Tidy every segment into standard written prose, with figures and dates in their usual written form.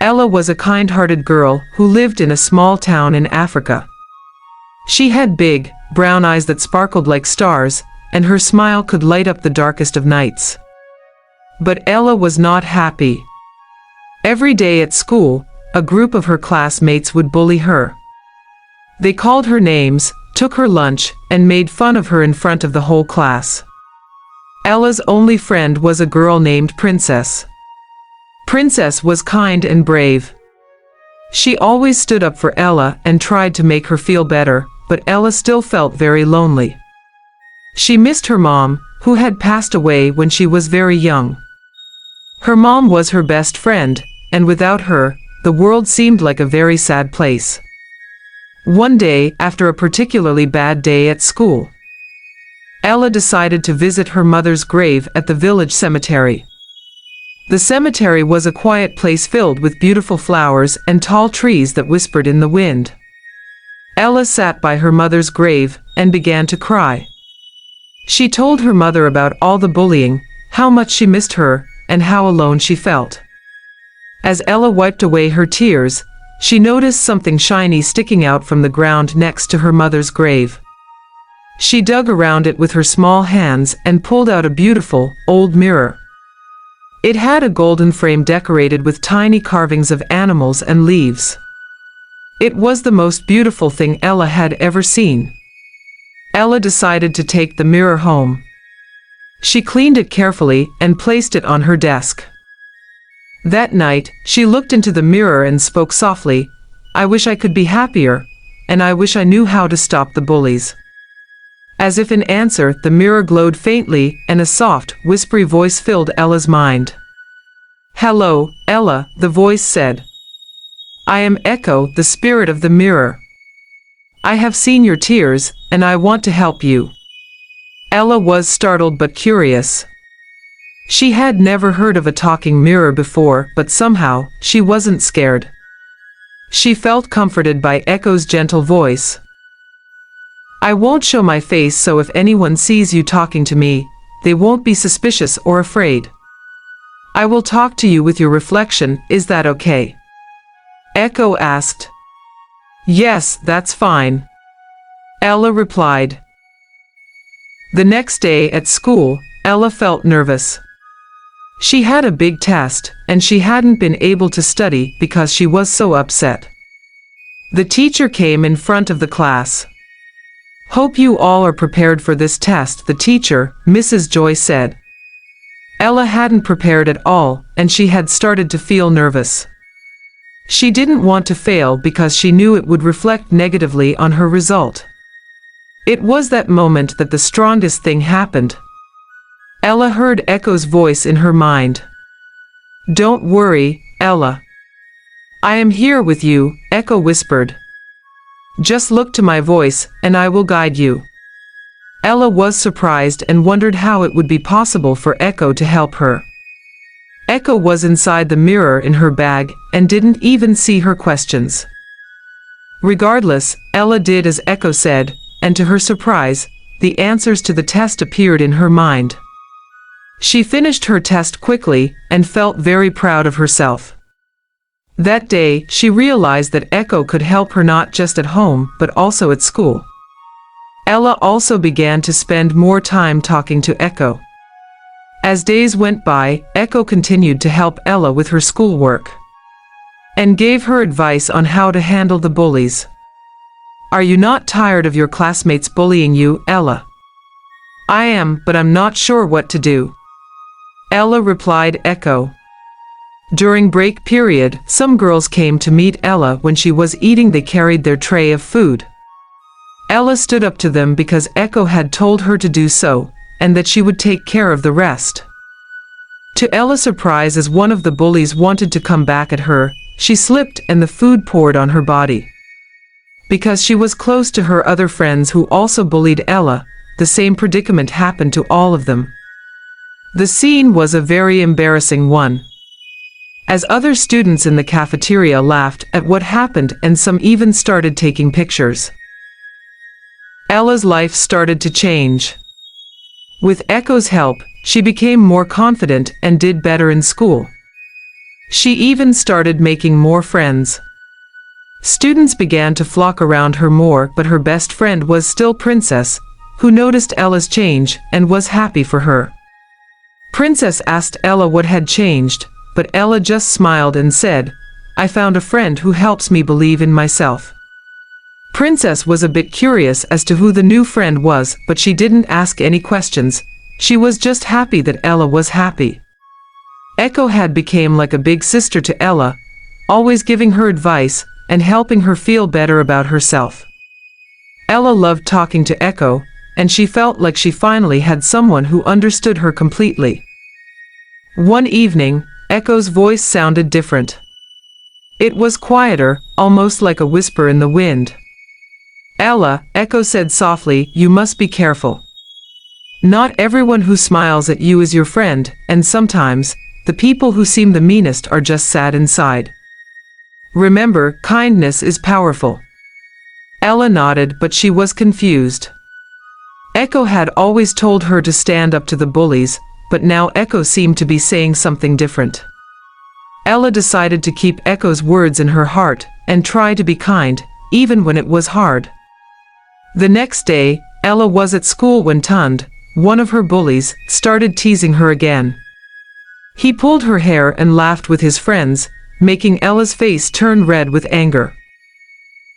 Ella was a kind-hearted girl who lived in a small town in Africa. She had big, brown eyes that sparkled like stars, and her smile could light up the darkest of nights. But Ella was not happy. Every day at school, a group of her classmates would bully her. They called her names, took her lunch, and made fun of her in front of the whole class. Ella's only friend was a girl named Princess. Princess was kind and brave. She always stood up for Ella and tried to make her feel better, but Ella still felt very lonely. She missed her mom, who had passed away when she was very young. Her mom was her best friend, and without her, the world seemed like a very sad place. One day, after a particularly bad day at school, Ella decided to visit her mother's grave at the village cemetery. The cemetery was a quiet place filled with beautiful flowers and tall trees that whispered in the wind. Ella sat by her mother's grave and began to cry. She told her mother about all the bullying, how much she missed her, and how alone she felt. As Ella wiped away her tears, she noticed something shiny sticking out from the ground next to her mother's grave. She dug around it with her small hands and pulled out a beautiful, old mirror. It had a golden frame decorated with tiny carvings of animals and leaves. It was the most beautiful thing Ella had ever seen. Ella decided to take the mirror home. She cleaned it carefully and placed it on her desk. That night, she looked into the mirror and spoke softly, "I wish I could be happier, and I wish I knew how to stop the bullies." As if in answer, the mirror glowed faintly, and a soft, whispery voice filled Ella's mind. "Hello, Ella," the voice said. "I am Echo, the spirit of the mirror. I have seen your tears, and I want to help you." Ella was startled but curious. She had never heard of a talking mirror before, but somehow, she wasn't scared. She felt comforted by Echo's gentle voice. "I won't show my face, so if anyone sees you talking to me, they won't be suspicious or afraid. I will talk to you with your reflection, is that okay?" Echo asked. "Yes, that's fine," Ella replied. The next day at school, Ella felt nervous. She had a big test, and she hadn't been able to study because she was so upset. The teacher came in front of the class. "Hope you all are prepared for this test," the teacher, Mrs. Joy, said. Ella hadn't prepared at all, and she had started to feel nervous. She didn't want to fail because she knew it would reflect negatively on her result. It was that moment that the strongest thing happened. Ella heard Echo's voice in her mind. "Don't worry, Ella. I am here with you," Echo whispered. "Just look to my voice, and I will guide you." Ella was surprised and wondered how it would be possible for Echo to help her. Echo was inside the mirror in her bag and didn't even see her questions. Regardless, Ella did as Echo said, and to her surprise, the answers to the test appeared in her mind. She finished her test quickly and felt very proud of herself. That day, she realized that Echo could help her not just at home, but also at school. Ella also began to spend more time talking to Echo. As days went by, Echo continued to help Ella with her schoolwork and gave her advice on how to handle the bullies. "Are you not tired of your classmates bullying you, Ella?" "I am, but I'm not sure what to do," Ella replied Echo. During break period, some girls came to meet Ella when she was eating. They carried their tray of food. Ella stood up to them because Echo had told her to do so, and that she would take care of the rest. To Ella's surprise, as one of the bullies wanted to come back at her, she slipped and the food poured on her body. Because she was close to her other friends who also bullied Ella, the same predicament happened to all of them. The scene was a very embarrassing one, as other students in the cafeteria laughed at what happened and some even started taking pictures. Ella's life started to change. With Echo's help, she became more confident and did better in school. She even started making more friends. Students began to flock around her more, but her best friend was still Princess, who noticed Ella's change and was happy for her. Princess asked Ella what had changed, but Ella just smiled and said, "I found a friend who helps me believe in myself." Princess was a bit curious as to who the new friend was, but she didn't ask any questions. She was just happy that Ella was happy. Echo had become like a big sister to Ella, always giving her advice and helping her feel better about herself. Ella loved talking to Echo, and she felt like she finally had someone who understood her completely. One evening, Echo's voice sounded different. It was quieter, almost like a whisper in the wind. "Ella," Echo said softly, "you must be careful. Not everyone who smiles at you is your friend, and sometimes, the people who seem the meanest are just sad inside. Remember, kindness is powerful." Ella nodded, but she was confused. Echo had always told her to stand up to the bullies, but now Echo seemed to be saying something different. Ella decided to keep Echo's words in her heart and try to be kind, even when it was hard. The next day, Ella was at school when Tund, one of her bullies, started teasing her again. He pulled her hair and laughed with his friends, making Ella's face turn red with anger.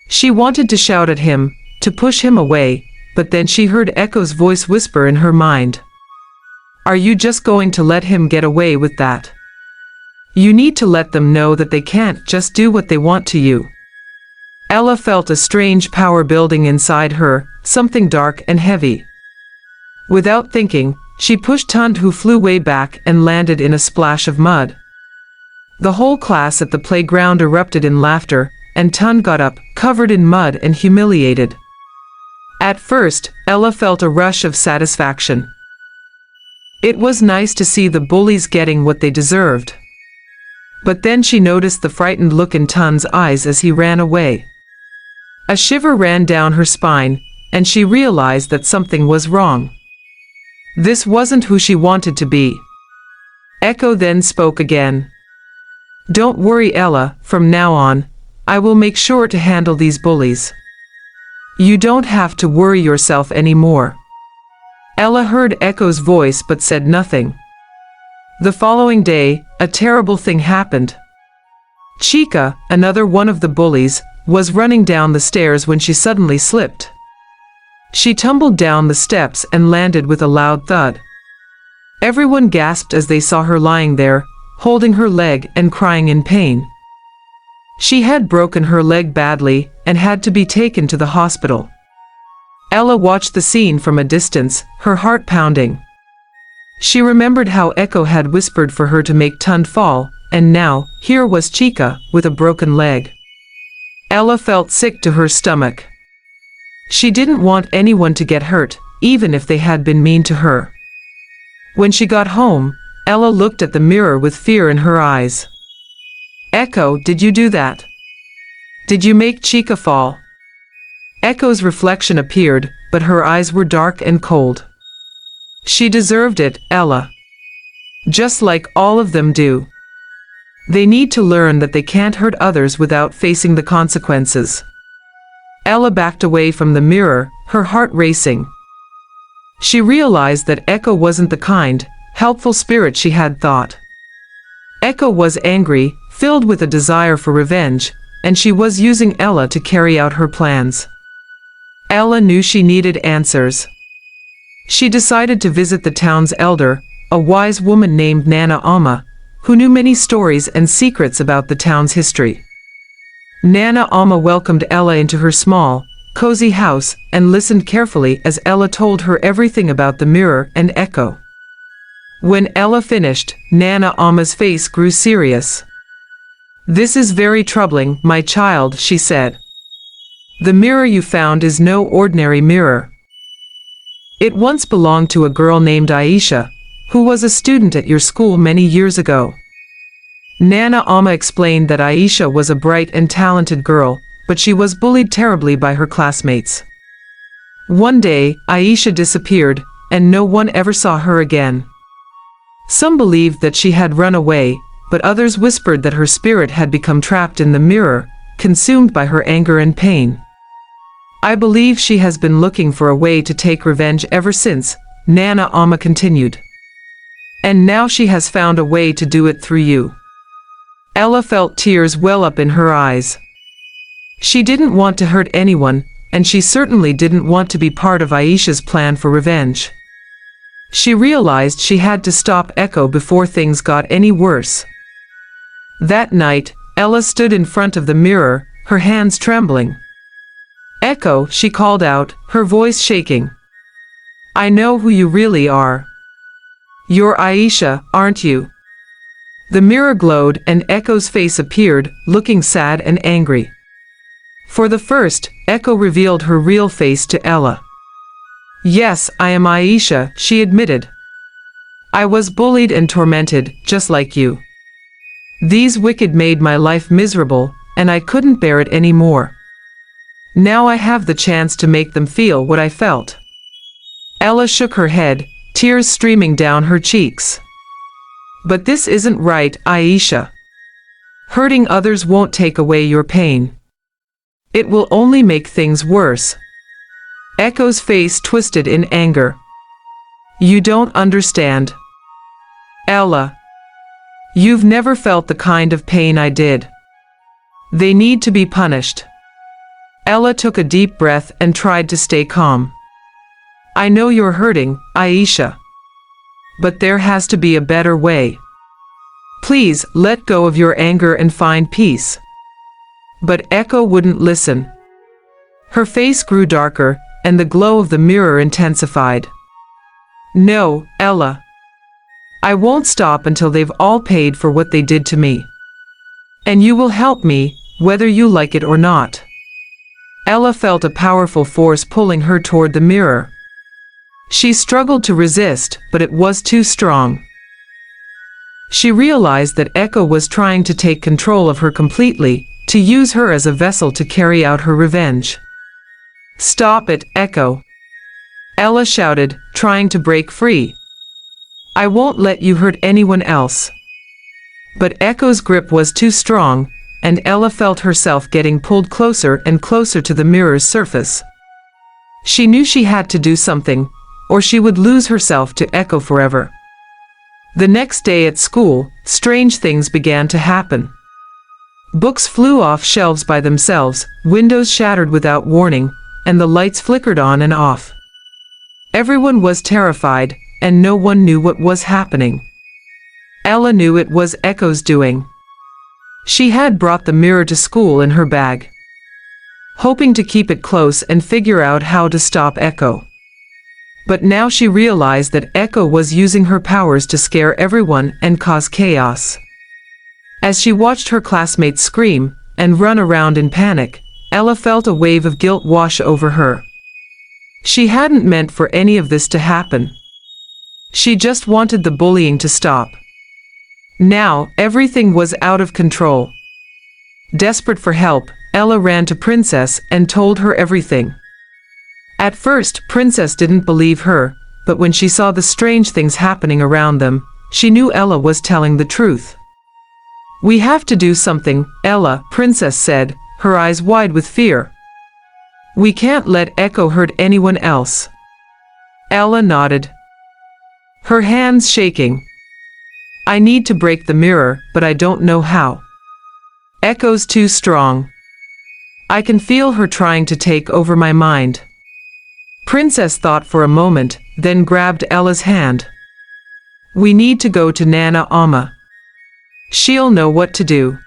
She wanted to shout at him, to push him away, but then she heard Echo's voice whisper in her mind. "Are you just going to let him get away with that? You need to let them know that they can't just do what they want to you." Ella felt a strange power building inside her, something dark and heavy. Without thinking, she pushed Tund, who flew way back and landed in a splash of mud. The whole class at the playground erupted in laughter, and Tund got up, covered in mud and humiliated. At first, Ella felt a rush of satisfaction. It was nice to see the bullies getting what they deserved. But then she noticed the frightened look in Tund's eyes as he ran away. A shiver ran down her spine, and she realized that something was wrong. This wasn't who she wanted to be. Echo then spoke again. "Don't worry, Ella, from now on, I will make sure to handle these bullies. You don't have to worry yourself anymore." Ella heard Echo's voice but said nothing. The following day, a terrible thing happened. Chica, another one of the bullies, was running down the stairs when she suddenly slipped. She tumbled down the steps and landed with a loud thud. Everyone gasped as they saw her lying there, holding her leg and crying in pain. She had broken her leg badly and had to be taken to the hospital. Ella watched the scene from a distance, her heart pounding. She remembered how Echo had whispered for her to make Tund fall, and now, here was Chica, with a broken leg. Ella felt sick to her stomach. She didn't want anyone to get hurt, even if they had been mean to her. When she got home, Ella looked at the mirror with fear in her eyes. "Echo, did you do that? Did you make Chica fall?" Echo's reflection appeared, but her eyes were dark and cold. "She deserved it, Ella. Just like all of them do. They need to learn that they can't hurt others without facing the consequences." Ella backed away from the mirror, her heart racing. She realized that Echo wasn't the kind, helpful spirit she had thought. Echo was angry, filled with a desire for revenge, and she was using Ella to carry out her plans. Ella knew she needed answers. She decided to visit the town's elder, a wise woman named Nana Amma, who knew many stories and secrets about the town's history. Nana Amma welcomed Ella into her small, cozy house and listened carefully as Ella told her everything about the mirror and Echo. When Ella finished, Nana Amma's face grew serious. "This is very troubling, my child," she said. "The mirror you found is no ordinary mirror. It once belonged to a girl named Aisha, who was a student at your school many years ago." Nana Amma explained that Aisha was a bright and talented girl, but she was bullied terribly by her classmates. One day, Aisha disappeared, and no one ever saw her again. Some believed that she had run away, but others whispered that her spirit had become trapped in the mirror, consumed by her anger and pain. "I believe she has been looking for a way to take revenge ever since," Nana Amma continued. "And now she has found a way to do it through you." Ella felt tears well up in her eyes. She didn't want to hurt anyone, and she certainly didn't want to be part of Aisha's plan for revenge. She realized she had to stop Echo before things got any worse. That night, Ella stood in front of the mirror, her hands trembling. "Echo," she called out, her voice shaking. "I know who you really are. You're Aisha, aren't you?" The mirror glowed and Echo's face appeared, looking sad and angry. For the first, Echo revealed her real face to Ella. "Yes, I am Aisha," she admitted. "I was bullied and tormented, just like you. These wicked made my life miserable, and I couldn't bear it anymore. Now I have the chance to make them feel what I felt." Ella shook her head, tears streaming down her cheeks. "But this isn't right, Aisha. Hurting others won't take away your pain. It will only make things worse." Echo's face twisted in anger. "You don't understand. Ella. You've never felt the kind of pain I did. They need to be punished." Ella took a deep breath and tried to stay calm. "I know you're hurting, Aisha. But there has to be a better way. Please, let go of your anger and find peace." But Echo wouldn't listen. Her face grew darker, and the glow of the mirror intensified. "No, Ella. I won't stop until they've all paid for what they did to me. And you will help me, whether you like it or not." Ella felt a powerful force pulling her toward the mirror. She struggled to resist, but it was too strong. She realized that Echo was trying to take control of her completely, to use her as a vessel to carry out her revenge. "Stop it, Echo!" Ella shouted, trying to break free. "I won't let you hurt anyone else." But Echo's grip was too strong, and Ella felt herself getting pulled closer and closer to the mirror's surface. She knew she had to do something, or she would lose herself to Echo forever. The next day at school, strange things began to happen. Books flew off shelves by themselves, windows shattered without warning, and the lights flickered on and off. Everyone was terrified, and no one knew what was happening. Ella knew it was Echo's doing. She had brought the mirror to school in her bag, hoping to keep it close and figure out how to stop Echo. But now she realized that Echo was using her powers to scare everyone and cause chaos. As she watched her classmates scream and run around in panic, Ella felt a wave of guilt wash over her. She hadn't meant for any of this to happen. She just wanted the bullying to stop. Now, everything was out of control. Desperate for help, Ella ran to Princess and told her everything. At first, Princess didn't believe her, but when she saw the strange things happening around them, she knew Ella was telling the truth. "We have to do something, Ella," Princess said, her eyes wide with fear. "We can't let Echo hurt anyone else." Ella nodded, her hands shaking. "I need to break the mirror, but I don't know how. Echo's too strong. I can feel her trying to take over my mind." Princess thought for a moment, then grabbed Ella's hand. "We need to go to Nana Amma. She'll know what to do."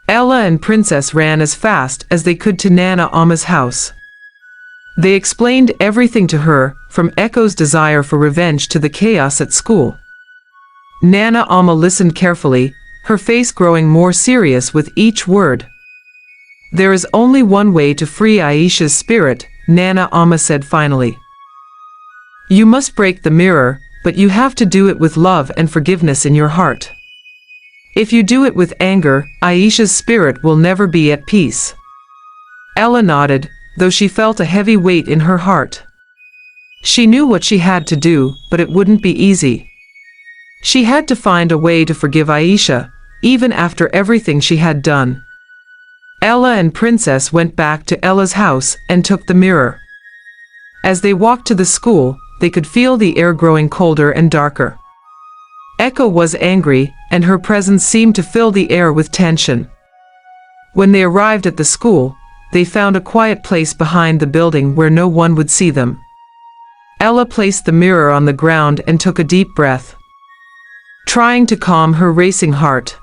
Ella and Princess ran as fast as they could to Nana Amma's house. They explained everything to her, from Echo's desire for revenge to the chaos at school. Nana Amma listened carefully, her face growing more serious with each word. "There is only one way to free Aisha's spirit," Nana Amma said finally. "You must break the mirror, but you have to do it with love and forgiveness in your heart. If you do it with anger, Aisha's spirit will never be at peace." Ella nodded, though she felt a heavy weight in her heart. She knew what she had to do, but it wouldn't be easy. She had to find a way to forgive Aisha, even after everything she had done. Ella and Princess went back to Ella's house and took the mirror. As they walked to the school, they could feel the air growing colder and darker. Echo was angry, and her presence seemed to fill the air with tension. When they arrived at the school, they found a quiet place behind the building where no one would see them. Ella placed the mirror on the ground and took a deep breath, trying to calm her racing heart.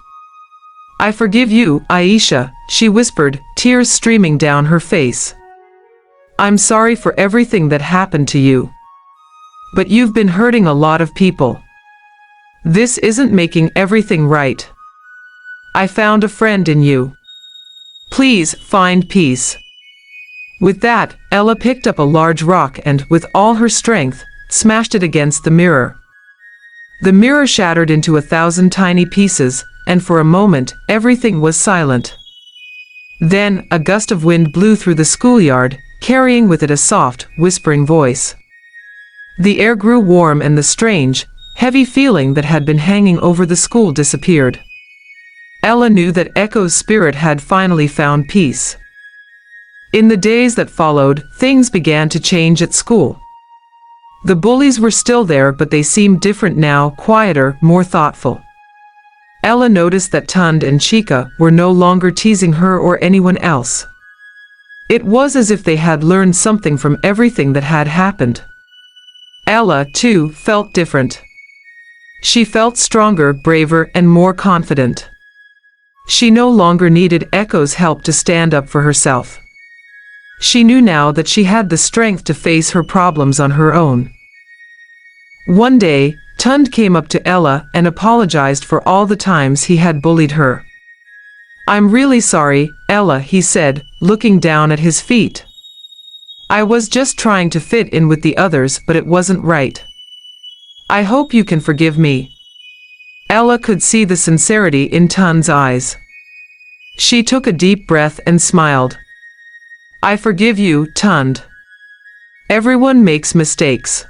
"I forgive you, Aisha," she whispered, tears streaming down her face. "I'm sorry for everything that happened to you. But you've been hurting a lot of people. This isn't making everything right. I found a friend in you. Please, find peace." With that, Ella picked up a large rock and, with all her strength, smashed it against the mirror. The mirror shattered into 1,000 tiny pieces, and for a moment, everything was silent. Then, a gust of wind blew through the schoolyard, carrying with it a soft, whispering voice. The air grew warm and the strange, heavy feeling that had been hanging over the school disappeared. Ella knew that Echo's spirit had finally found peace. In the days that followed, things began to change at school. The bullies were still there, but they seemed different now, quieter, more thoughtful. Ella noticed that Tund and Chica were no longer teasing her or anyone else. It was as if they had learned something from everything that had happened. Ella, too, felt different. She felt stronger, braver, and more confident. She no longer needed Echo's help to stand up for herself. She knew now that she had the strength to face her problems on her own. One day, Tund came up to Ella and apologized for all the times he had bullied her. "I'm really sorry, Ella," he said, looking down at his feet. "I was just trying to fit in with the others, but it wasn't right. I hope you can forgive me." Ella could see the sincerity in Tund's eyes. She took a deep breath and smiled. "I forgive you, Tund. Everyone makes mistakes.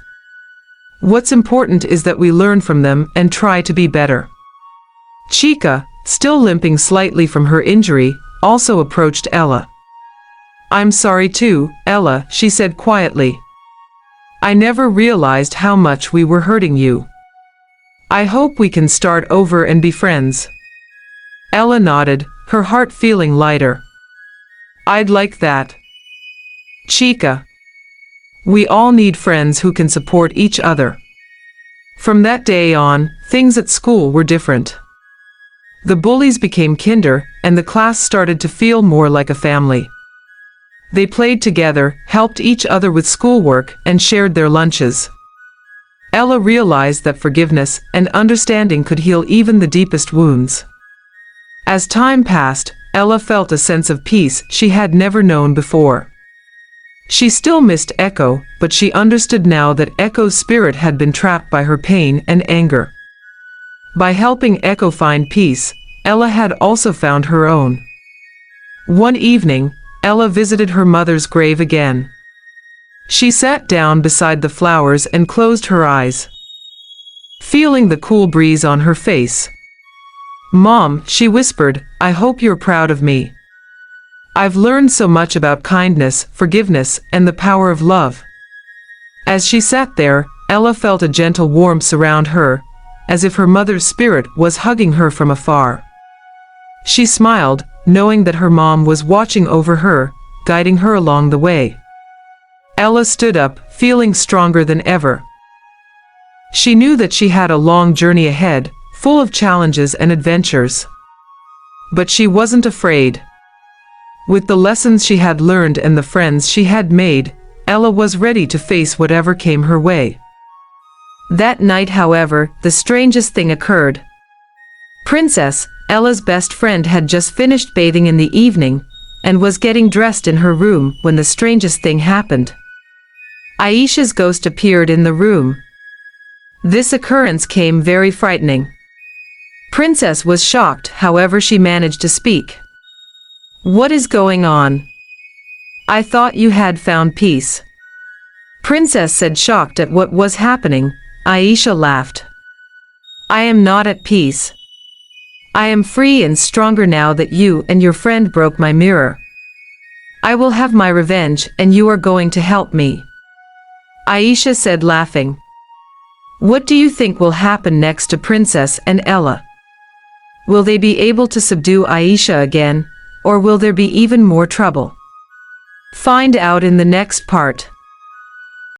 What's important is that we learn from them and try to be better." Chica, still limping slightly from her injury, also approached Ella. "I'm sorry too, Ella," she said quietly. "I never realized how much we were hurting you. I hope we can start over and be friends." Ella nodded, her heart feeling lighter. "I'd like that, Chica. We all need friends who can support each other." From that day on, things at school were different. The bullies became kinder, and the class started to feel more like a family. They played together, helped each other with schoolwork, and shared their lunches. Ella realized that forgiveness and understanding could heal even the deepest wounds. As time passed, Ella felt a sense of peace she had never known before. She still missed Echo, but she understood now that Echo's spirit had been trapped by her pain and anger. By helping Echo find peace, Ella had also found her own. One evening, Ella visited her mother's grave again. She sat down beside the flowers and closed her eyes, feeling the cool breeze on her face. "Mom," she whispered, "I hope you're proud of me. I've learned so much about kindness, forgiveness, and the power of love." As she sat there, Ella felt a gentle warmth surround her, as if her mother's spirit was hugging her from afar. She smiled, knowing that her mom was watching over her, guiding her along the way. Ella stood up, feeling stronger than ever. She knew that she had a long journey ahead, full of challenges and adventures. But she wasn't afraid. With the lessons she had learned and the friends she had made, Ella was ready to face whatever came her way. That night, however, the strangest thing occurred. Princess, Ella's best friend, had just finished bathing in the evening, and was getting dressed in her room when the strangest thing happened. Aisha's ghost appeared in the room. This occurrence came very frightening. Princess was shocked, however she managed to speak. "What is going on? I thought you had found peace." Princess said, shocked at what was happening. Aisha laughed. I am not at peace. I am free and stronger now that you and your friend broke my mirror. I will have my revenge, and you are going to help me," Aisha said, laughing. "What do you think will happen next to Princess and Ella? Will they be able to subdue Aisha again, or will there be even more trouble? Find out in the next part.